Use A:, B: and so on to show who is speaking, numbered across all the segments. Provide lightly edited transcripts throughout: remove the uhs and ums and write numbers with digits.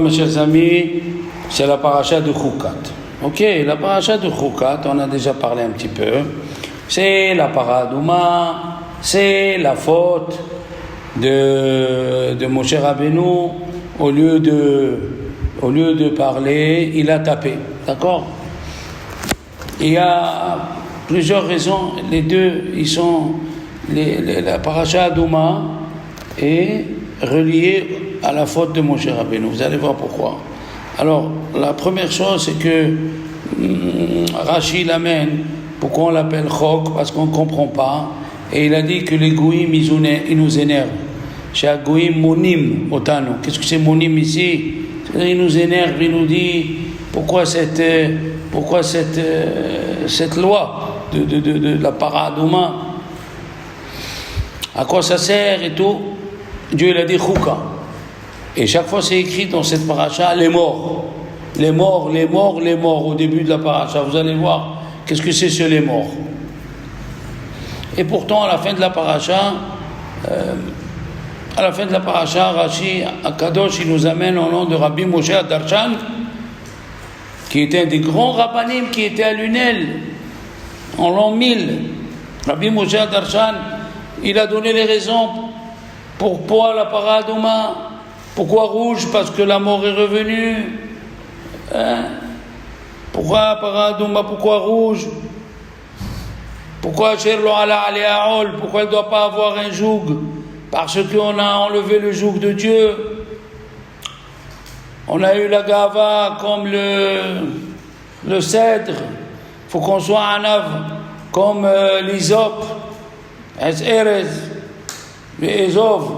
A: Mes chers amis, c'est la paracha de Choukat. Ok, la paracha de Choukat, on a déjà parlé un petit peu. C'est la paradouma, c'est la faute de Moshe Rabbeinu. Au lieu de parler, il a tapé. D'accord? Il y a plusieurs raisons. Les deux, la paracha Douma est reliée à la faute de Moshe Rabbeinu. Vous allez voir pourquoi. Alors, la première chose, c'est que Rashi l'amène. Pourquoi on l'appelle Chok? Parce qu'on ne comprend pas. Et il a dit que les Goïm, ils nous énervent. Chez Goïm, Monim, Otano. Qu'est-ce que c'est Monim ici? Il nous énerve, il nous dit pourquoi cette loi de la paradouma, à quoi ça sert et tout. Dieu il a dit Chouka. Et chaque fois c'est écrit dans cette paracha les morts. Les morts, les morts, les morts au début de la paracha. Vous allez voir qu'est-ce que c'est sur les morts. Et pourtant à la fin de la paracha, Rashi Akadosh il nous amène au nom de Rabbi Moshe Darshan, qui était un des grands rabbanim qui était à Lunel en l'an 1000. Rabbi Moshe Darshan, il a donné les raisons pourquoi la paradouma. Pourquoi rouge? Parce que la mort est revenue. Pourquoi paradouma? Pourquoi rouge? Pourquoi Sherlo ala aléaol? Pourquoi elle ne doit pas avoir un joug? Parce qu'on a enlevé le joug de Dieu. On a eu la gava comme le cèdre. Il faut qu'on soit un ave comme l'hysope, es erez, le ezov,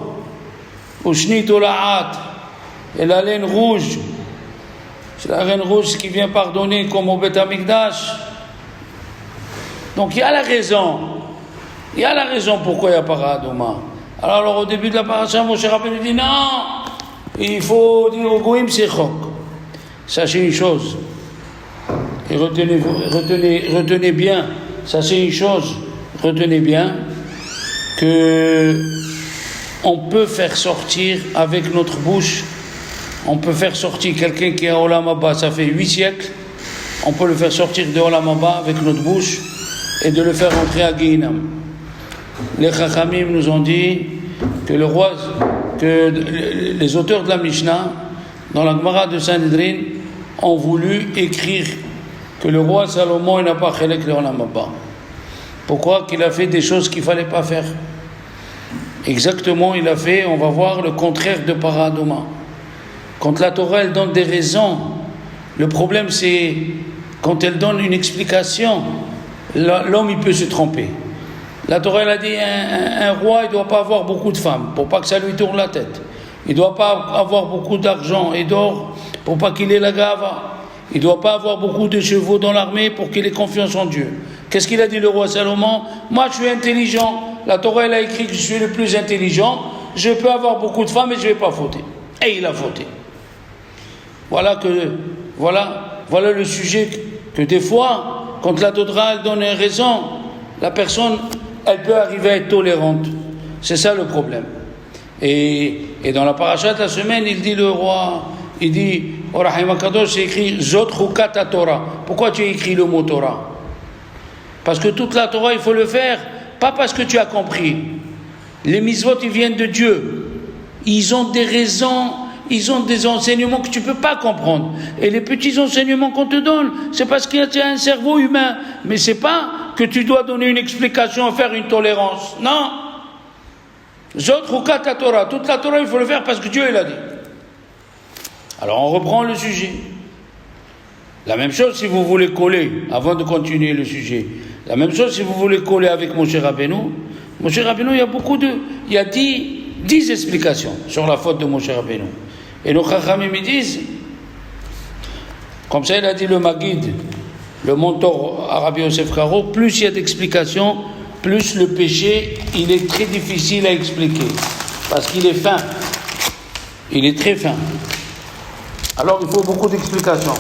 A: ou shnit ou la'at, et la laine rouge. C'est la laine rouge qui vient pardonner comme au Beth Amikdash. Donc il y a la raison. Il y a la raison pourquoi il y a paradouma. Alors au début de la paracha, Moshe Rabbeinu dit non, il faut dire au Goïm c'est Chok. Sachez une chose, et retenez bien, sachez une chose, retenez bien, que on peut faire sortir avec notre bouche, on peut faire sortir quelqu'un qui est à Olam Haba, ça fait 8 siècles, on peut le faire sortir de Olam Haba avec notre bouche et de le faire entrer à Guéhinam. Les Chachamim nous ont dit que les auteurs de la Mishnah, dans la Gemara de Sanhedrin, ont voulu écrire que le roi Salomon n'a pas chelek le Olam Haba. Pourquoi? Qu'il a fait des choses qu'il ne fallait pas faire. Exactement, il a fait, on va voir, le contraire de paradouma. Quand la Torah, elle donne des raisons, le problème c'est, quand elle donne une explication, l'homme il peut se tromper. La Torah, elle a dit, un roi, il ne doit pas avoir beaucoup de femmes, pour pas que ça lui tourne la tête. Il ne doit pas avoir beaucoup d'argent et d'or, pour pas qu'il ait la gava. Il ne doit pas avoir beaucoup de chevaux dans l'armée, pour qu'il ait confiance en Dieu. Qu'est-ce qu'il a dit le roi Salomon? Moi, je suis intelligent. La Torah, elle a écrit que je suis le plus intelligent. Je peux avoir beaucoup de femmes et je ne vais pas fauter. Et il a fauté. Voilà le sujet que des fois, quand la Torah, elle donne une raison, la personne, elle peut arriver à être tolérante. C'est ça le problème. Et dans la paracha de la semaine, il dit le roi, il dit, Orahim Akadosh, c'est écrit Zot Chukat Torah. Pourquoi tu as écrit le mot Torah? Parce que toute la Torah, il faut le faire, pas parce que tu as compris. Les mitzvot, ils viennent de Dieu. Ils ont des raisons, ils ont des enseignements que tu ne peux pas comprendre. Et les petits enseignements qu'on te donne, c'est parce qu'il y a un cerveau humain. Mais ce n'est pas que tu dois donner une explication, faire une tolérance. Non. Zot Chukat Torah. Toute la Torah, il faut le faire parce que Dieu, il a dit. Alors, on reprend le sujet. La même chose si vous voulez coller, avant de continuer le sujet, la même chose si vous voulez coller avec Moshe Rabbeinu. Moshe Rabbeinu, il y a 10 explications sur la faute de Moshe Rabbeinu. Et nos Chachamim disent, comme ça il a dit le Maguid, le mentor à Rabbi Yosef Karo, plus il y a d'explications, plus le péché, il est très difficile à expliquer. Parce qu'il est fin. Il est très fin. Alors il faut beaucoup d'explications.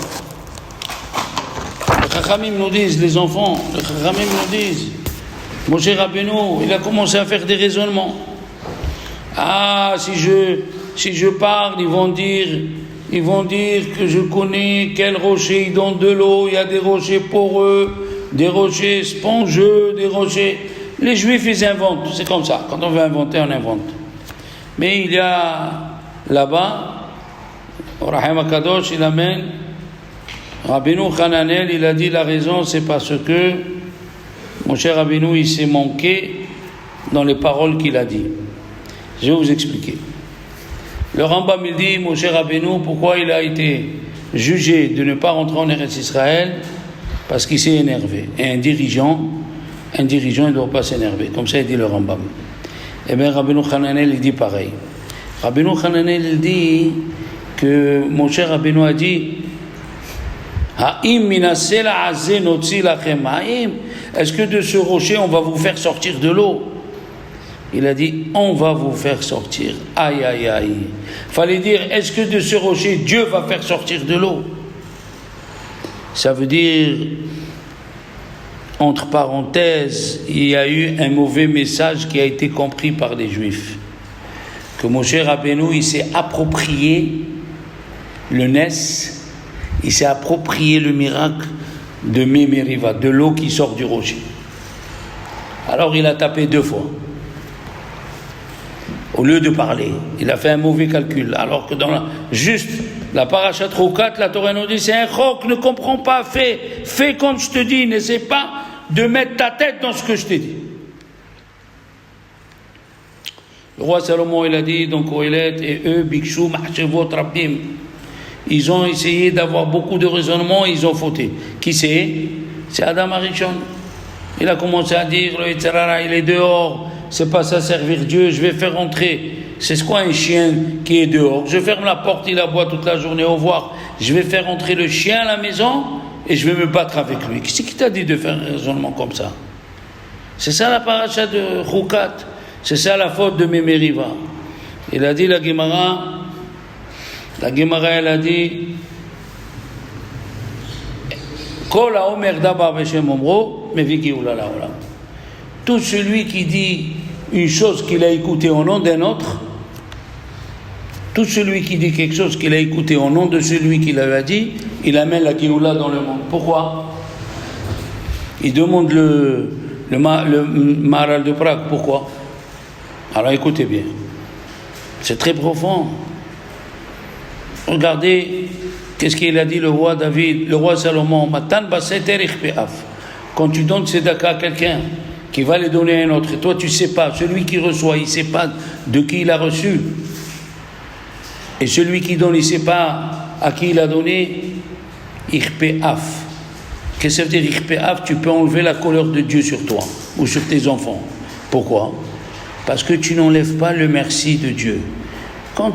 A: Les Chachamim nous disent, les enfants, les Chachamim nous disent, Moshe Rabbeinu, il a commencé à faire des raisonnements. Ah, si je parle, ils vont dire, ils vont dire que je connais quel rocher ils donnent de l'eau, il y a des rochers poreux, des rochers spongeux, des rochers... Les Juifs, ils inventent, c'est comme ça. Quand on veut inventer, on invente. Mais il y a là-bas, Rahim Akadosh, il amène, Rabbeinu Hananel, il a dit la raison, c'est parce que mon cher Rabbeinu, il s'est manqué dans les paroles qu'il a dit. Je vais vous expliquer. Le Rambam, il dit, mon cher Rabbeinu, pourquoi il a été jugé de ne pas rentrer en Eretz Israël? Parce qu'il s'est énervé. Et un dirigeant, il ne doit pas s'énerver. Comme ça, il dit le Rambam. Eh bien, Rabbeinu Hananel, il dit pareil. Rabbeinu Hananel, il dit que mon cher Rabbeinu a dit est-ce que de ce rocher, on va vous faire sortir de l'eau? Il a dit, on va vous faire sortir. Aïe, aïe, aïe. Fallait dire, est-ce que de ce rocher, Dieu va faire sortir de l'eau? Ça veut dire, entre parenthèses, il y a eu un mauvais message qui a été compris par les Juifs. Que Moshe Rabbeinu, il s'est approprié le Nes, il s'est approprié le miracle de Mé Meriva, de l'eau qui sort du rocher. Alors il a tapé 2 fois. Au lieu de parler, il a fait un mauvais calcul. Alors que dans la parashat Roukat, la Torah nous dit, c'est un chok, ne comprends pas, fais comme je te dis, n'essaie pas de mettre ta tête dans ce que je t'ai dit. Le roi Salomon, il a dit, donc Kohelet et eux, Bikshu, Mahshevot, Rabbim, ils ont essayé d'avoir beaucoup de raisonnement, ils ont fauté. Qui c'est Adam Arishon. Il a commencé à dire, le Yetzirara, il est dehors, c'est pas ça servir Dieu, je vais faire entrer. C'est quoi un chien qui est dehors? Je ferme la porte, il aboie toute la journée, au revoir. Je vais faire entrer le chien à la maison et je vais me battre avec lui. Qui c'est qui t'a dit de faire un raisonnement comme ça? C'est ça la paracha de Roukat. C'est ça la faute de Mé Meriva. Il a dit la Gemara, elle a dit Kol haomer davar b'shem omro mevi geula la'olam. Tout celui qui dit une chose qu'il a écoutée au nom d'un autre, tout celui qui dit quelque chose qu'il a écouté au nom de celui qui l'avait dit, il amène la geula dans le monde. Pourquoi? Il demande le Maharal de Prague. Pourquoi? Alors écoutez bien, c'est très profond. Regardez, qu'est-ce qu'il a dit le roi David, le roi Salomon, Matan baseter ichpeaf. Quand tu donnes tzedaka à quelqu'un qui va les donner à un autre, et toi tu ne sais pas, celui qui reçoit, il ne sait pas de qui il a reçu, et celui qui donne, il ne sait pas à qui il a donné, ichpeaf. Qu'est-ce que ça veut dire ichpeaf? Tu peux enlever la colère de Dieu sur toi ou sur tes enfants. Pourquoi? Parce que tu n'enlèves pas le merci de Dieu. Quand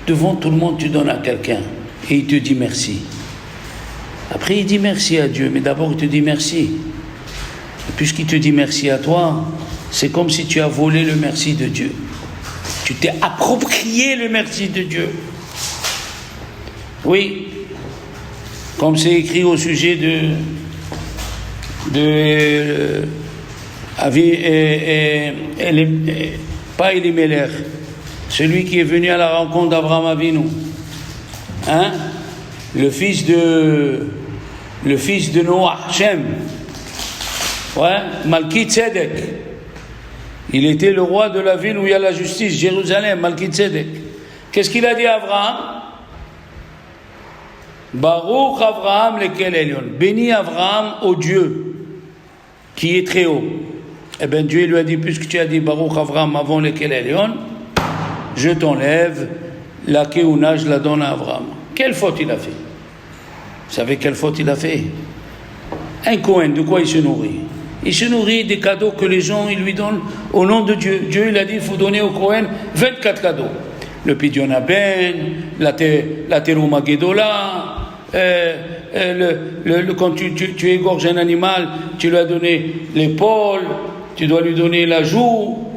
A: devant tout le monde, tu donnes à quelqu'un et il te dit merci. Après, il dit merci à Dieu, mais d'abord, il te dit merci. Et puisqu'il te dit merci à toi, c'est comme si tu as volé le merci de Dieu. Tu t'es approprié le merci de Dieu. Oui, comme c'est écrit au sujet pas Elimelech, celui qui est venu à la rencontre d'Abraham Avinu, hein? le fils de Noah, Shem, ouais, Malki Tzedek. Il était le roi de la ville où il y a la justice, Jérusalem, Malki Tzedek. Qu'est-ce qu'il a dit à Abraham? Baruch Abraham lekel Elyon. Bénis Abraham au Dieu qui est très haut. Eh bien Dieu lui a dit, puisque tu as dit Baruch Abraham avant lequel Elyon, je t'enlève la Keuna, je la donne à Abraham. Quelle faute il a fait? Vous savez quelle faute il a fait? Un Kohen, de quoi il se nourrit? Il se nourrit des cadeaux que les gens ils lui donnent au nom de Dieu. Dieu il a dit, il faut donner au Kohen 24 cadeaux. Le Pidyon Aben, la Terouma Gedola, quand tu égorges un animal, tu lui as donné l'épaule, tu dois lui donner la joue.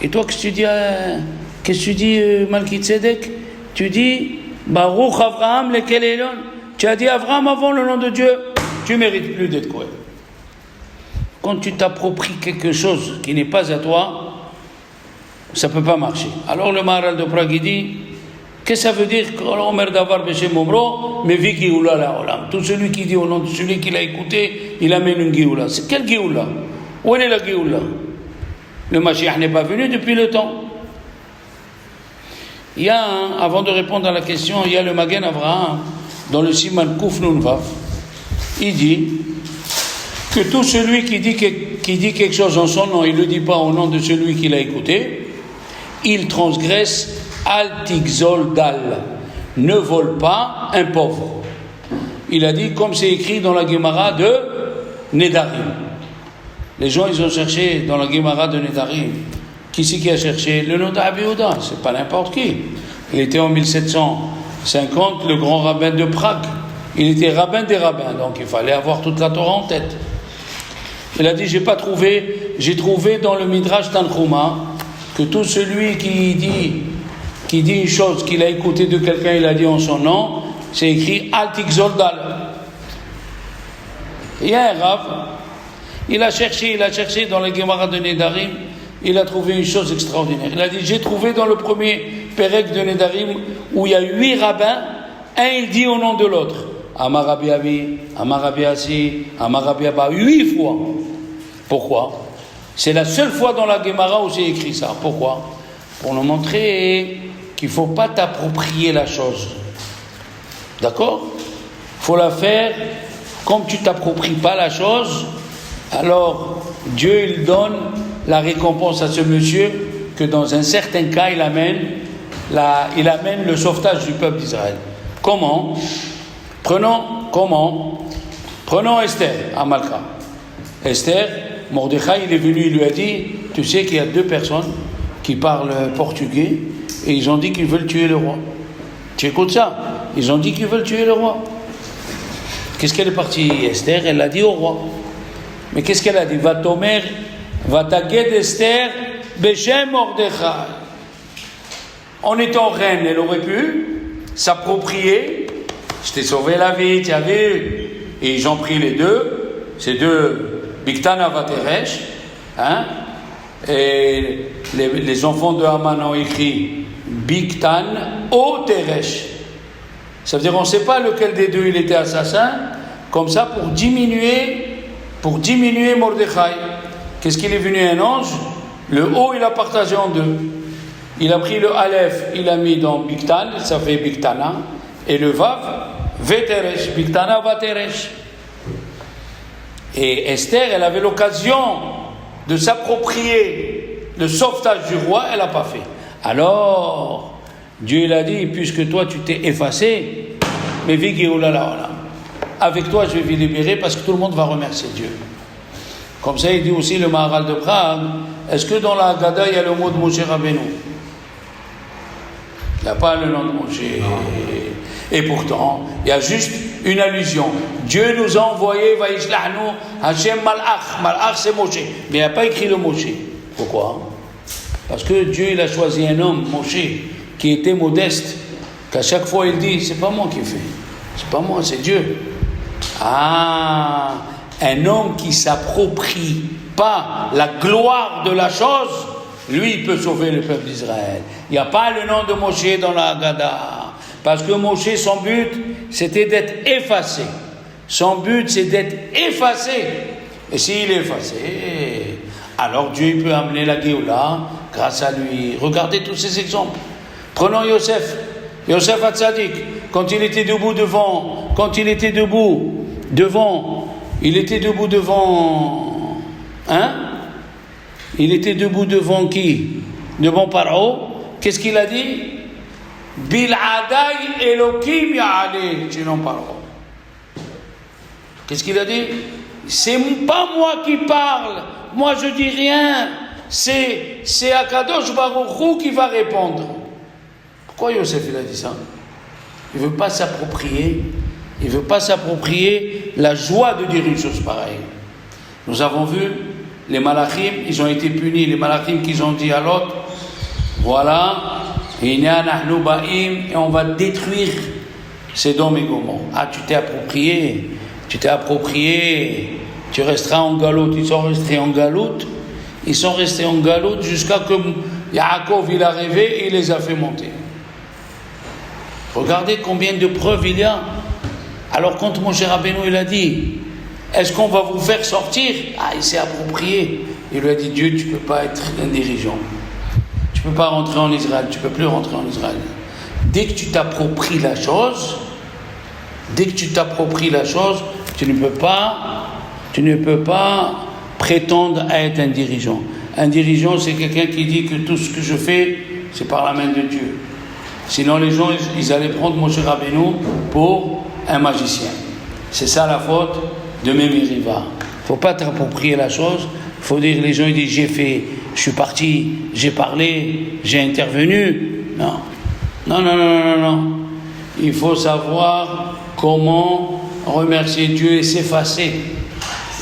A: Et toi, qu'est-ce que tu dis, Malki Tzedek? Tu dis Baruch Avraham lekel Elyon. Tu as dit Avraham avant le nom de Dieu, tu ne mérites plus d'être Kohen. Quand tu t'appropries quelque chose qui n'est pas à toi, ça ne peut pas marcher. Alors le Maharal de Prague dit Qu'est-ce que ça veut dire Omer Davar Beshem Omro, mais vi Géoula la Olam. Tout celui qui dit au nom de celui qui l'a écouté, il amène une Géoula. C'est quelle Géoula? Où est la Géoula? Le Mashiach n'est pas venu depuis le temps. Il y a, avant de répondre à la question, il y a le Magen Avraham, dans le Siman Kuf Nun Vav. Il dit que tout celui qui dit quelque chose en son nom, il ne le dit pas au nom de celui qui l'a écouté, il transgresse Al Tigzol Dal, ne vole pas un pauvre. Il a dit, comme c'est écrit dans la Gemara de Nedarim. Les gens, ils ont cherché dans la Gemara de Nedarim. Qui c'est qui a cherché? Le nom d'Abi Yehuda, c'est pas n'importe qui. Il était en 1750 le grand rabbin de Prague. Il était rabbin des rabbins, donc il fallait avoir toute la Torah en tête. Il a dit, j'ai trouvé dans le Midrash Tanchuma que tout celui qui dit une chose qu'il a écouté de quelqu'un, il a dit en son nom, c'est écrit Al Tigzol Dal. Il y a un Rav, il a cherché dans la Gemara de Nedarim, il a trouvé une chose extraordinaire. Il a dit, j'ai trouvé dans le premier Pérec de Nedarim où il y a 8 rabbins, un il dit au nom de l'autre, Amar Rabbi Abi, Amar Rabbi Asi, Amar Rabbi Abba, 8 fois. Pourquoi? C'est la seule fois dans la Gemara où c'est écrit ça. Pourquoi? Pour nous montrer qu'il ne faut pas t'approprier la chose. D'accord? Il faut la faire comme tu ne t'appropries pas la chose. Alors Dieu il donne la récompense à ce monsieur que dans un certain cas il amène le sauvetage du peuple d'Israël. Comment? Prenons Esther à Malka. Esther, Mordechai il est venu, il lui a dit, tu sais qu'il y a 2 personnes qui parlent portugais et ils ont dit qu'ils veulent tuer le roi. Tu écoutes ça? Ils ont dit qu'ils veulent tuer le roi. Qu'est-ce qu'elle est partie, Esther? Elle l'a dit au roi. Mais qu'est-ce qu'elle a dit? Vatomer, Vataged Esther, Beshem Mordechai. En étant reine, elle aurait pu s'approprier. Je t'ai sauvé la vie, tu as vu? Et ils ont pris les deux, ces deux, Bigtana Vateresh, hein? Et les enfants de Haman ont écrit Bigtan O Teresh. Ça veut dire on ne sait pas lequel des deux il était assassin, comme ça pour diminuer Mordechai. Qu'est-ce qu'il est venu un ange? Le O il a partagé en 2. Il a pris le Aleph, il a mis dans Bigtan, ça fait Bigtana, et le Vav, Veteresh, Bigtana Vateresh. Et Esther, elle avait l'occasion de s'approprier le sauvetage du roi, elle n'a pas fait. Alors, Dieu il a dit, puisque toi tu t'es effacé, mais avec toi je vais libérer parce que tout le monde va remercier Dieu. Comme ça il dit aussi le Maharal de Prague, est-ce que dans la Haggadah il y a le mot de Moshe Rabbeinu? Il n'y a pas le nom de Moshe. Et pourtant, il y a juste une allusion. Dieu nous a envoyé, Vaishlahnu, Hashem Malach. Malach c'est Moshe. Mais il n'y a pas écrit le Moshe. Pourquoi? Parce que Dieu il a choisi un homme, Moshe, qui était modeste, qu'à chaque fois il dit, c'est pas moi qui fais, c'est pas moi, c'est Dieu. Ah, un homme qui s'approprie pas la gloire de la chose, lui il peut sauver le peuple d'Israël. Il n'y a pas le nom de Moshe dans la Haggadah. Parce que Moshe, son but, c'était d'être effacé. Son but, c'est d'être effacé. Et s'il est effacé, alors Dieu il peut amener la Géoula grâce à lui. Regardez tous ces exemples. Prenons Yosef Hatzadik, quand il était debout devant, il était debout devant qui? Devant Paro. Qu'est-ce qu'il a dit? Bil'adai Elokim ya'ale, sinon Paro. Qu'est-ce qu'il a dit? C'est pas moi qui parle, moi je dis rien, c'est Akadosh Baruch Hu qui va répondre. Pourquoi Yosef il a dit ça? Il veut pas s'approprier la joie de dire une chose pareille. Nous avons vu les malachim, ils ont été punis, les malachim qui ont dit à l'autre, voilà, et on va détruire Sodome et Gomorrhe. Ah, tu t'es approprié, tu resteras en galoute. Ils sont restés en galoute jusqu'à que Yaakov il est arrivé et il les a fait monter. Regardez combien de preuves il y a. Alors quand Moshe Rabbeinu il a dit, est-ce qu'on va vous faire sortir? Il s'est approprié. Il lui a dit, Dieu, tu ne peux pas être un dirigeant. Tu ne peux pas rentrer en Israël, tu ne peux plus rentrer en Israël. Dès que tu t'appropries la chose, tu ne peux pas prétendre à être un dirigeant. Un dirigeant, c'est quelqu'un qui dit que tout ce que je fais, c'est par la main de Dieu. Sinon, les gens, ils allaient prendre Moshe Rabbeinu pour un magicien. C'est ça la faute de Mémiriva. Il ne faut pas t'approprier la chose. Il faut dire, les gens ils disent, j'ai fait, je suis parti, j'ai parlé, j'ai intervenu. Non. Il faut savoir comment remercier Dieu et s'effacer.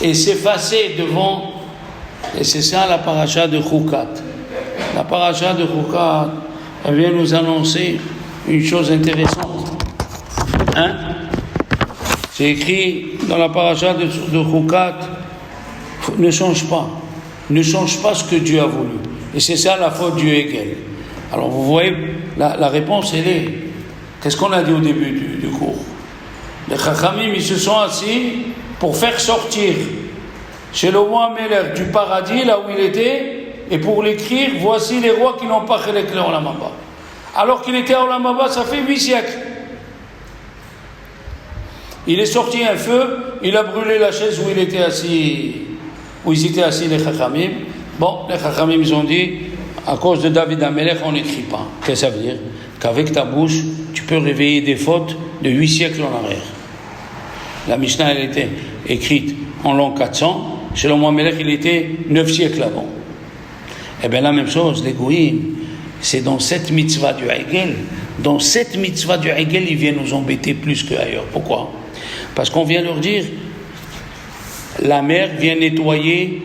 A: Et s'effacer devant. Et c'est ça la paracha de Chukat. La paracha de Chukat, elle vient nous annoncer une chose intéressante. C'est écrit dans la paracha de Chukat, ne change pas ce que Dieu a voulu. Et c'est ça la faute du Hegel. Alors vous voyez, la réponse elle est, qu'est-ce qu'on a dit au début du cours? Les Chachamim, ils se sont assis pour faire sortir chez le roi Améler du paradis, là où il était, et pour l'écrire, voici les rois qui n'ont pas chelek le Olam Haba. Alors qu'il était à Olam Haba, ça fait 8 siècles. Il est sorti un feu, il a brûlé la chaise où ils étaient assis les Chachamim. Bon, les Chachamim, ils ont dit, à cause de David Amelech, on n'écrit pas. Qu'est-ce que ça veut dire? Qu'avec ta bouche, tu peux réveiller des fautes de 8 siècles en arrière. La Mishnah, elle était écrite en l'an 400. Chez le roi Amelech, il était 9 siècles avant. Eh bien, la même chose, les Goïm, c'est dans cette mitzvah du Hegel. Dans cette mitzvah du Hegel, ils viennent nous embêter plus qu'ailleurs. Pourquoi? Parce qu'on vient leur dire, la mère vient nettoyer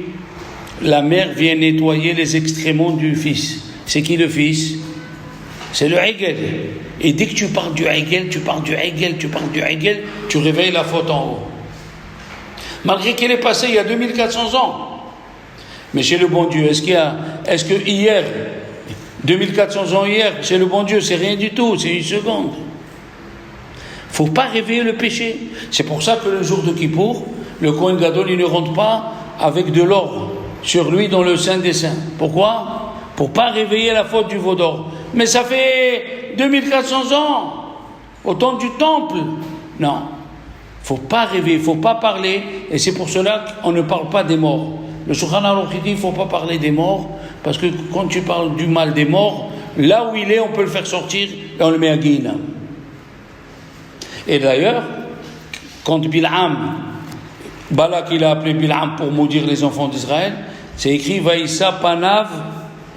A: les excréments du fils. C'est qui le fils? C'est le Hegel. Et dès que tu parles du Hegel, tu réveilles la faute en haut. Malgré qu'elle est passée il y a 2400 ans. Mais chez le bon Dieu, est-ce que hier, 2400 ans hier, chez le bon Dieu, c'est rien du tout, c'est une seconde. Il ne faut pas réveiller le péché. C'est pour ça que le jour de Kippour, le Kohen Gadol, il ne rentre pas avec de l'or sur lui dans le Saint des Saints. Pourquoi? Pour ne pas réveiller la faute du veau d'or. Mais ça fait 2400 ans, au temps du temple. Non, il ne faut pas réveiller, il ne faut pas parler. Et c'est pour cela qu'on ne parle pas des morts. Le Shulchan Aruch dit qu'il ne faut pas parler des morts, parce que quand tu parles du mal des morts, là où il est, on peut le faire sortir et on le met à Guinam. Et d'ailleurs, quand Balak il a appelé Bil'am pour maudire les enfants d'Israël, c'est écrit Vaïssa Panav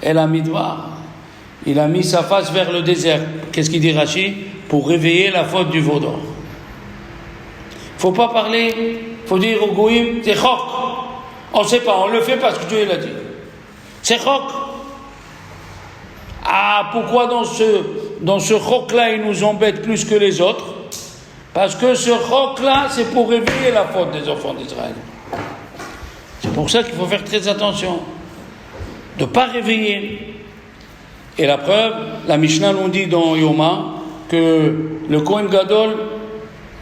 A: El Amidvar. Il a mis sa face vers le désert. Qu'est-ce qu'il dit Rashi? Pour réveiller la faute du veau d'or. Il ne faut pas parler, il faut dire au Goïm, c'est chok. On ne sait pas, on le fait parce que Dieu l'a dit. C'est chok. Pourquoi dans ce chok-là, il nous embête plus que les autres? Parce que ce chok-là, c'est pour réveiller la faute des enfants d'Israël. C'est pour ça qu'il faut faire très attention. De ne pas réveiller. Et la preuve, la Mishnah nous dit dans Yoma que le Kohen Gadol,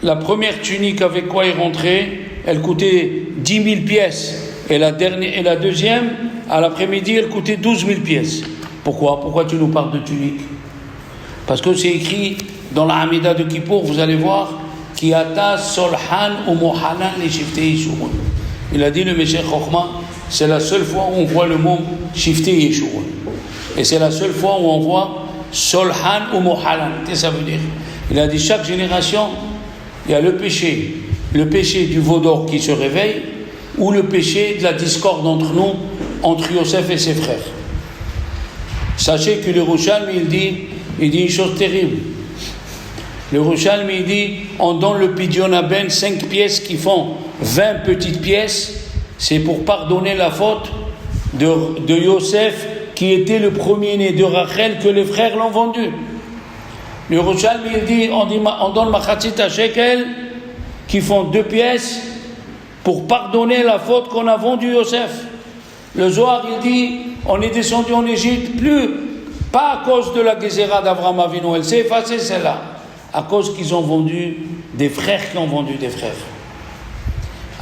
A: la première tunique avec quoi il rentrait, elle coûtait 10 000 pièces. Et la deuxième, à l'après-midi, elle coûtait 12 000 pièces. Pourquoi tu nous parles de tunique? Parce que c'est écrit dans la Hamida de Kippour, vous allez voir, Ki ata solhan ou mohanan li shiftei yeshurun. Il a dit le Meshech Chochma, c'est la seule fois où on voit le mot shiftei yeshurun. Et c'est la seule fois où on voit solhan ou mohanan. Qu'est-ce que ça veut dire? Il a dit chaque génération, il y a le péché du veau d'or qui se réveille, ou le péché de la discorde entre nous, entre Yosef et ses frères. Sachez que le Yerushalmi, il dit une chose terrible. Le Yerushalmi, il dit, on donne le Pidyon Haben 5 pièces qui font 20 petites pièces, c'est pour pardonner la faute de Yosef, qui était le premier-né de Rachel, que les frères l'ont vendu. Le Yerushalmi, il dit, on donne Machatzit à Shekel, qui font 2 pièces, pour pardonner la faute qu'on a vendue Yosef. Le Zohar, il dit, on est descendu en Égypte, pas à cause de la Gézéra d'Avraham Avinu, elle s'est effacée celle-là, à cause qu'ils ont vendu des frères qui ont vendu des frères.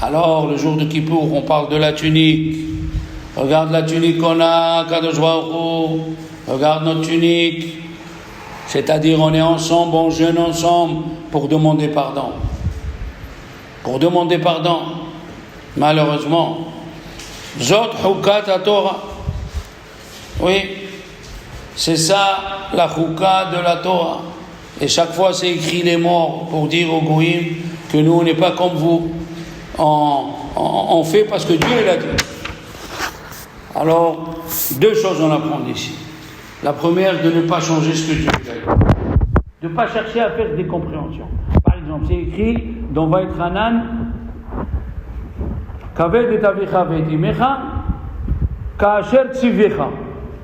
A: Alors, le jour de Kippour, on parle de la tunique. Regarde la tunique qu'on a, Kadosh Baruch Hu. Regarde notre tunique. C'est-à-dire, on est ensemble, on jeûne ensemble pour demander pardon. Pour demander pardon. Malheureusement, Zot Hukat Torah. Oui, c'est ça la Hukat de la Torah. Et chaque fois, c'est écrit les morts pour dire aux Goïm que nous, on n'est pas comme vous. On fait parce que Dieu l'a dit. Alors, deux choses on apprend d'ici. La première, de ne pas changer ce que Dieu a dit. De ne pas chercher à faire des compréhensions. Par exemple, c'est écrit dans Vaïtranan, Kaved et avicha ve'etimecha, ka'asher tzivecha.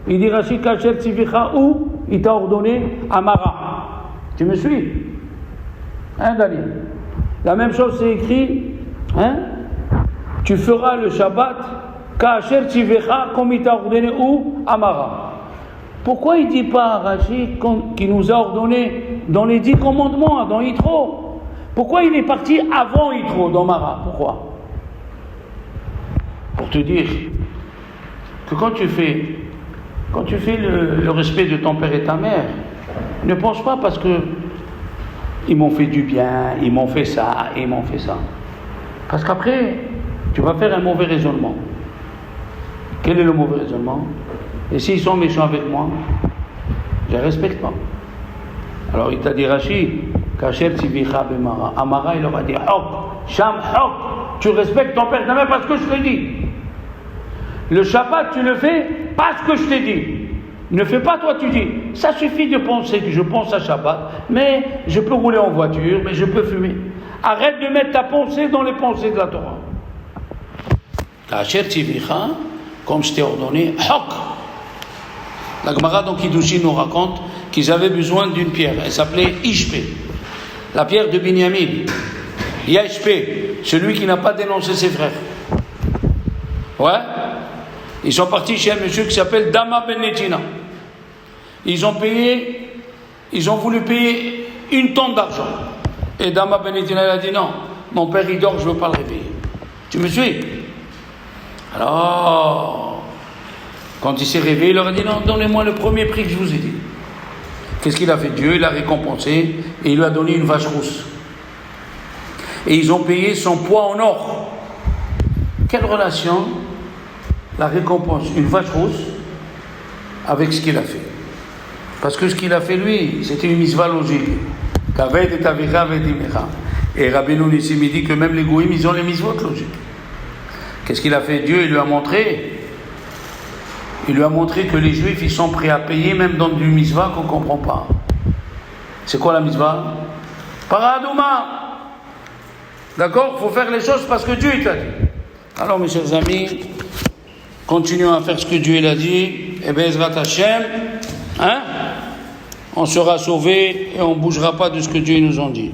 A: Il dit Rashi, ka'asher tzivecha, où il t'a ordonné Amara. Tu me suis? Daniel. La même chose, c'est écrit, tu feras le Shabbat, ka'asher tzivecha, comme il t'a ordonné où Amara. Pourquoi il ne dit pas, Rashi, qui nous a ordonné dans les 10 commandements, dans Yitro? Pourquoi il est parti avant Yitro, dans Mara? Pourquoi? Pour te dire que quand tu fais le respect de ton père et ta mère, ne pense pas parce que ils m'ont fait du bien, ils m'ont fait ça, ils m'ont fait ça. Parce qu'après, tu vas faire un mauvais raisonnement. Quel est le mauvais raisonnement? Et s'ils sont méchants avec moi, je ne les respecte pas. Alors il t'a dit Rashi, Kacher Tzivicha Bemara. Amara, il leur a dit Hok, Sham Hok, tu respectes ton père et ta mère parce que je te dis. Le Shabbat, tu le fais parce que je t'ai dit. Ne fais pas toi, tu dis. Ça suffit de penser que je pense à Shabbat, mais je peux rouler en voiture, mais je peux fumer. Arrête de mettre ta pensée dans les pensées de la Torah. Kacher Tzivicha, comme je t'ai ordonné, Hok. La Gemara dans Kiddushin nous raconte qu'ils avaient besoin d'une pierre. Elle s'appelait Ishpe, la pierre de Binyamin. Yashpe, celui qui n'a pas dénoncé ses frères. Ouais. Ils sont partis chez un monsieur qui s'appelle Dama Ben Netina. Ils ont voulu payer 1 tonne d'argent. Et Dama Ben Netina a dit non, mon père il dort, je ne veux pas le réveiller. Tu me suis? Alors, quand il s'est réveillé, il leur a dit non, donnez-moi le premier prix que je vous ai dit. Qu'est-ce qu'il a fait? Dieu l'a récompensé et il lui a donné une vache rousse. Et ils ont payé son poids en or. Quelle relation la récompense, une vache rousse, avec ce qu'il a fait? Parce que ce qu'il a fait lui, c'était une mitzvah logique. Et Rabbeinu Nissim dit que même les goïms, ils ont les mitzvot logiques. Qu'est-ce qu'il a fait? Dieu, il lui a montré que les juifs, ils sont prêts à payer même dans du mitzvah qu'on ne comprend pas. C'est quoi la mitzvah? Paradouma. D'accord? Il faut faire les choses parce que Dieu t'a dit. Alors mes chers amis, continuons à faire ce que Dieu l'a dit. Et Bezrat Hashem, on sera sauvés et on ne bougera pas de ce que Dieu nous a dit.